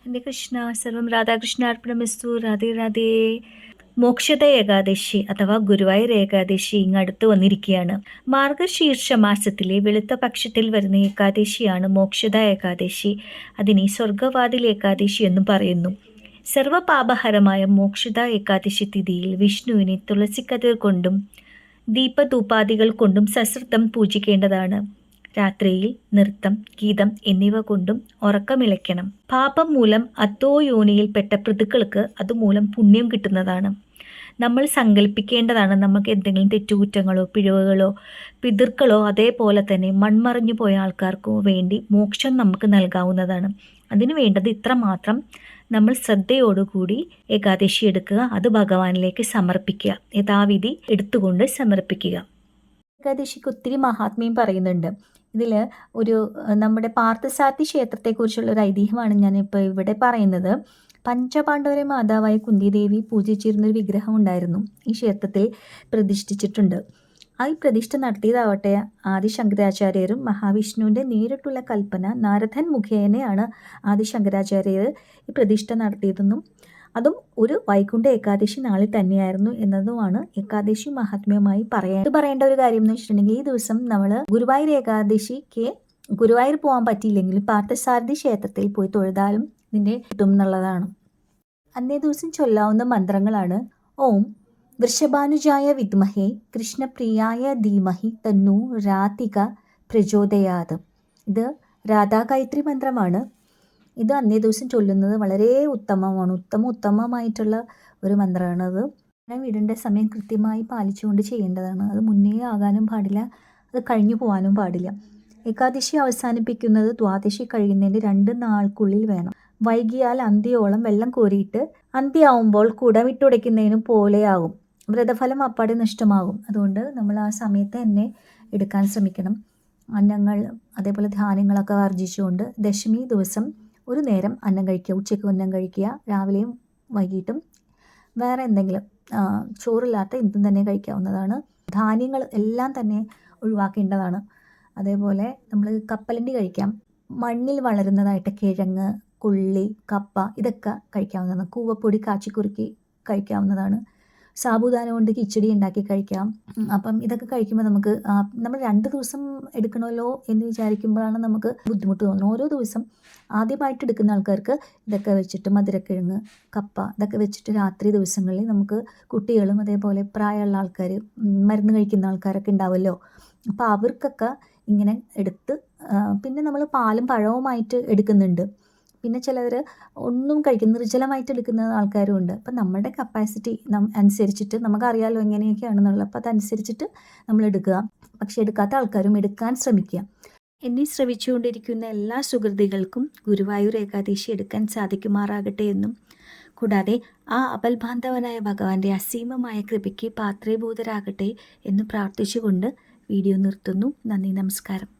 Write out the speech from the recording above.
ഹരേ കൃഷ്ണ. സർവം രാധാകൃഷ്ണാർപ്പണമസ്തു. രാധേ രാധേ. മോക്ഷത ഏകാദശി അഥവാ ഗുരുവായൂർ ഏകാദശി ഇങ്ങടുത്ത് വന്നിരിക്കുകയാണ്. മാർഗശീർഷ മാസത്തിലെ വെളുത്ത പക്ഷത്തിൽ വരുന്ന ഏകാദശിയാണ് മോക്ഷത ഏകാദശി. അതിനെ സ്വർഗവാതിൽ ഏകാദശി എന്നും പറയുന്നു. സർവപാപഹരമായ മോക്ഷത ഏകാദശി തിഥിയിൽ വിഷ്ണുവിനെ തുളസിക്കതിർ കൊണ്ടും ദീപധൂപാദികൾ കൊണ്ടും സശ്രദ്ധം പൂജിക്കേണ്ടതാണ്. രാത്രിയിൽ നൃത്തം, ഗീതം എന്നിവ കൊണ്ടും ഉറക്കമിളയ്ക്കണം. പാപം മൂലം അധോയോനിയിൽപ്പെട്ട പൃഥുക്കൾക്ക് അതുമൂലം പുണ്യം കിട്ടുന്നതാണ്. നമ്മൾ സങ്കല്പിക്കേണ്ടതാണ് നമുക്ക് എന്തെങ്കിലും തെറ്റുകുറ്റങ്ങളോ പിഴവുകളോ പിതൃക്കളോ അതേപോലെ തന്നെ മൺമറഞ്ഞു പോയ ആൾക്കാർക്കോ വേണ്ടി മോക്ഷം നമുക്ക് നൽകാവുന്നതാണ്. അതിനു വേണ്ടത് ഇത്ര മാത്രം: നമ്മൾ ശ്രദ്ധയോടുകൂടി ഏകാദശി എടുക്കുക, അത് ഭഗവാനിലേക്ക് സമർപ്പിക്കുക, യഥാവിധി എടുത്തുകൊണ്ട് സമർപ്പിക്കുക. ഏകാദശിക്ക് ഒത്തിരി മഹാത്മ്യം പറയുന്നുണ്ട്. ഇതിൽ ഒരു നമ്മുടെ പാർത്ഥസാരഥി ക്ഷേത്രത്തെക്കുറിച്ചുള്ള ഒരു ഐതിഹ്യമാണ് ഞാനിപ്പോൾ ഇവിടെ പറയുന്നത്. പഞ്ചപാണ്ഡവരെ മാതാവായ കുന്തിദേവി പൂജിച്ചിരുന്നൊരു വിഗ്രഹം ഉണ്ടായിരുന്നു, ഈ ക്ഷേത്രത്തിൽ പ്രതിഷ്ഠിച്ചിട്ടുണ്ട്. ആ ഈ പ്രതിഷ്ഠ നടത്തിയതാവട്ടെ ആദിശങ്കരാചാര്യരും മഹാവിഷ്ണുവിൻ്റെ നേരിട്ടുള്ള കൽപ്പന നാരദൻ മുഖേനയാണ് ആദിശങ്കരാചാര്യർ ഈ പ്രതിഷ്ഠ നടത്തിയതെന്നും അതും ഒരു വൈകുണ്ഠ ഏകാദശി നാളിൽ തന്നെയായിരുന്നു എന്നതുമാണ് ഏകാദശി മഹാത്മ്യമായി പറയേണ്ട ഒരു കാര്യം എന്ന് വെച്ചിട്ടുണ്ടെങ്കിൽ, ഈ ദിവസം നമ്മൾ ഗുരുവായൂർ ഏകാദശിക്ക് ഗുരുവായൂർ പോകാൻ പറ്റിയില്ലെങ്കിലും പാർത്ഥസാരഥി ക്ഷേത്രത്തിൽ പോയി തൊഴുതാലും ഇതിൻ്റെ കിട്ടും എന്നുള്ളതാണ്. അന്നേ ദിവസം ചൊല്ലാവുന്ന മന്ത്രങ്ങളാണ്: ഓം വൃഷഭാനുജായ വിദ്മഹേ കൃഷ്ണപ്രിയായ ധീമഹി തന്നു രാധിക പ്രചോദയാത്. ഇത് രാധാഗായത്രി മന്ത്രമാണ്. ഇത് അന്നേ ദിവസം ചൊല്ലുന്നത് വളരെ ഉത്തമമാണ്. ഉത്തമമായിട്ടുള്ള ഒരു മന്ത്രമാണത്. വീടിൻ്റെ സമയം കൃത്യമായി പാലിച്ചുകൊണ്ട് ചെയ്യേണ്ടതാണ്. അത് മുന്നേ ആകാനും പാടില്ല, അത് കഴിഞ്ഞു പോകാനും പാടില്ല. ഏകാദശി അവസാനിപ്പിക്കുന്നത് ദ്വാദശി കഴിയുന്നതിൻ്റെ 2 നാൾക്കുള്ളിൽ വേണം. വൈകിയാൽ അന്ത്യോളം വെള്ളം കോരിയിട്ട് അന്ത്യമാവുമ്പോൾ കുടമിട്ടുടയ്ക്കുന്നതിനും പോലെയാകും. വ്രതഫലം അപ്പാടെ നഷ്ടമാകും. അതുകൊണ്ട് നമ്മൾ ആ സമയത്ത് തന്നെ എടുക്കാൻ ശ്രമിക്കണം. അന്നങ്ങൾ അതേപോലെ ധാന്യങ്ങളൊക്കെ വർജിച്ചുകൊണ്ട് ദശമി ദിവസം ഒരു നേരം അന്നം കഴിക്കുക, ഉച്ചയ്ക്ക് അന്നം കഴിക്കുക, രാവിലെയും വൈകിട്ടും വേറെ എന്തെങ്കിലും ചോറില്ലാത്ത എന്തും തന്നെ കഴിക്കാവുന്നതാണ്. ധാന്യങ്ങൾ എല്ലാം തന്നെ ഒഴിവാക്കേണ്ടതാണ്. അതേപോലെ നമ്മൾ കപ്പലണ്ടി കഴിക്കാം. മണ്ണിൽ വളരുന്നതായിട്ട് കിഴങ്ങ്, കൊള്ളി, കപ്പ ഇതൊക്കെ കഴിക്കാവുന്നതാണ്. കൂവപ്പൊടി കാച്ചിക്കുറുക്കി കഴിക്കാവുന്നതാണ്. സാബുദാന കൊണ്ട് കിച്ചടി ഉണ്ടാക്കി കഴിക്കാം. അപ്പം ഇതൊക്കെ കഴിക്കുമ്പോൾ നമുക്ക് നമ്മൾ 2 ദിവസം എടുക്കണമല്ലോ എന്ന് വിചാരിക്കുമ്പോഴാണ് നമുക്ക് ബുദ്ധിമുട്ട് തോന്നുന്നത്. ഓരോ ദിവസം ആദ്യമായിട്ട് എടുക്കുന്ന ആൾക്കാർക്ക് ഇതൊക്കെ വെച്ചിട്ട് മധുരക്കിഴങ്ങ്, കപ്പ ഇതൊക്കെ വെച്ചിട്ട് രാത്രി ദിവസങ്ങളിൽ നമുക്ക് കുട്ടികളും അതേപോലെ പ്രായമുള്ള ആൾക്കാർ, മരുന്ന് കഴിക്കുന്ന ആൾക്കാരൊക്കെ ഉണ്ടാവുമല്ലോ, അപ്പോൾ അവർക്കൊക്കെ ഇങ്ങനെ എടുത്ത് പിന്നെ നമ്മൾ പാലും പഴവുമായിട്ട് എടുക്കുന്നുണ്ട്. പിന്നെ ചിലവർ ഒന്നും കഴിക്കും, നിർജ്ജലമായിട്ട് എടുക്കുന്ന ആൾക്കാരും ഉണ്ട്. അപ്പം നമ്മുടെ കപ്പാസിറ്റി അനുസരിച്ചിട്ട് നമുക്കറിയാമല്ലോ എങ്ങനെയൊക്കെയാണെന്നുള്ളത്. അപ്പോൾ അതനുസരിച്ചിട്ട് നമ്മൾ എടുക്കുക. പക്ഷെ എടുക്കാത്ത ആൾക്കാരും എടുക്കാൻ ശ്രമിക്കുക. എന്നെ ശ്രമിച്ചുകൊണ്ടിരിക്കുന്ന എല്ലാ സുഹൃത്തുക്കൾക്കും ഗുരുവായൂർ ഏകാദശി എടുക്കാൻ സാധിക്കുമാറാകട്ടെ എന്നും, കൂടാതെ ആ അപൽബാന്ധവനായ ഭഗവാന്റെ അസീമമായ കൃപയ്ക്ക് പാത്രീഭൂതരാകട്ടെ എന്ന് പ്രാർത്ഥിച്ചുകൊണ്ട് വീഡിയോ നിർത്തുന്നു. നന്ദി, നമസ്കാരം.